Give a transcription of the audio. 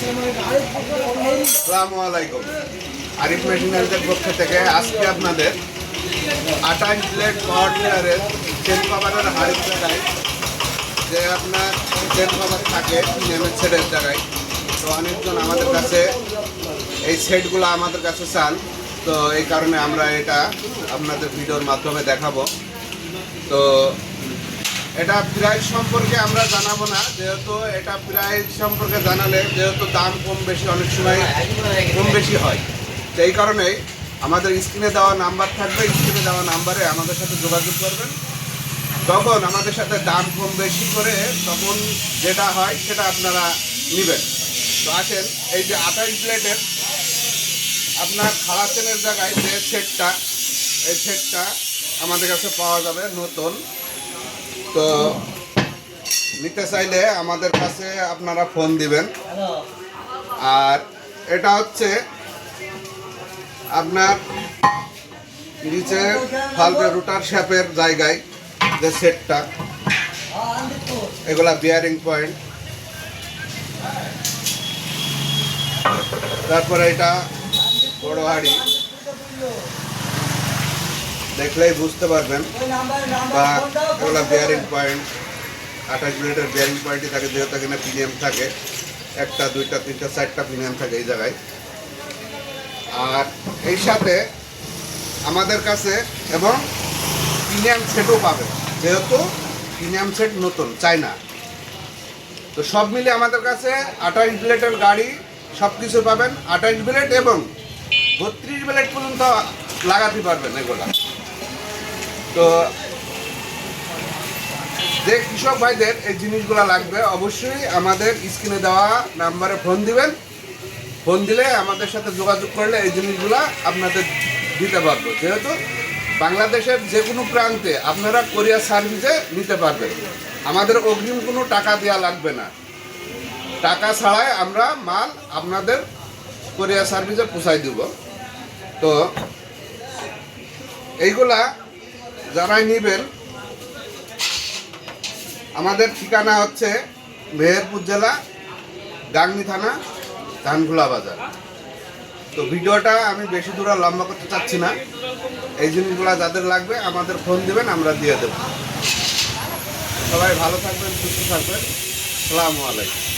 আসসালামু আলাইকুম। আরিফ মেশিনারিজের পক্ষ থেকে আজকে আপনাদের 28 প্লেট পাওয়ার টিলারের চেন কভারের হাড়ির জায়গায় যে আপনার চেন কভার থাকে নেমের সেটের জায়গায়, তো অনেকজন আমাদের কাছে এই সেটগুলো আমাদের কাছে চান, তো এই কারণে আমরা এটা আপনাদের ভিডিওর মাধ্যমে দেখাবো। তো এটা প্রাইস সম্পর্কে আমরা জানাবো না, যেহেতু এটা প্রাইস সম্পর্কে জানালে যেহেতু দাম কম বেশি অনেক সময় কম বেশি হয়, সেই কারণেই আমাদের স্ক্রিনে দেওয়া নাম্বার থাকবে, স্ক্রিনে দেওয়া নাম্বারে আমাদের সাথে যোগাযোগ করবেন। তখন আমাদের সাথে দাম কম বেশি করে তখন যেটা হয় সেটা আপনারা নেবেন। তো আসেন, এই যে 28 প্লেটের আপনার খাড়া চেনের জায়গায় যে সেটটা, এই সেটটা আমাদের কাছে পাওয়া যাবে নতুন। তো নিতে চাইলে আমাদের কাছে আপনারা ফোন দিবেন। আর এটা হচ্ছে আপনার নিচে ফালবে রুটার শেপের জায়গায় যে সেটটা, এগুলা বিয়ারিং পয়েন্ট। তারপরে এটা বড় হাড়ি, দেখলেই বুঝতে পারবেন, বা এগুলা বিয়ারিং পয়েন্ট 28 মিনিটের বিয়ারিং পয়েন্টই থাকে, যেহেতু এখানে প্রিমিয়াম থাকে, একটা দুইটা তিনটা চারটা প্রিমিয়াম থাকে এই জায়গায়। আর এই সাথে আমাদের কাছে এবং প্রিমিয়াম সেটও পাবে, যেহেতু প্রিমিয়াম সেট নতুন চায়না। তো সব মিলে আমাদের কাছে 28 ব্লেডের গাড়ি সব কিছু পাবেন, 28 ব্লেড এবং 32 ব্লেড পর্যন্ত লাগাতে পারবেন এগুলা। তো যে কৃষক ভাইদের এই জিনিসগুলো লাগবে অবশ্যই আমাদের স্ক্রিনে দেওয়া নাম্বারে ফোন দিবেন। ফোন দিলে আমাদের সাথে যোগাযোগ করলে এই জিনিসগুলো আপনাদের দিতে পারবো, যেহেতু বাংলাদেশের যে কোনো প্রান্তে আপনারা কোরিয়ার সার্ভিসে নিতে পারবেন। আমাদের অগ্রিম কোনো টাকা দেওয়া লাগবে না, টাকা ছাড়াই আমরা মাল আপনাদের কোরিয়ার সার্ভিসে পৌঁছাই দিব। তো এইগুলা যারাই নেবেন, আমাদের ঠিকানা হচ্ছে মেহেরপুর জেলা, গাংনী থানা, ধানখোলা বাজার। তো ভিডিওটা আমি বেশি দূর লম্বা করতে চাচ্ছি না, এই জিনিসগুলো যাদের লাগবে আমাদের ফোন দিবেন, আমরা দিয়ে দেব। সবাই ভালো থাকবেন, সুস্থ থাকবেন। আসসালামু আলাইকুম।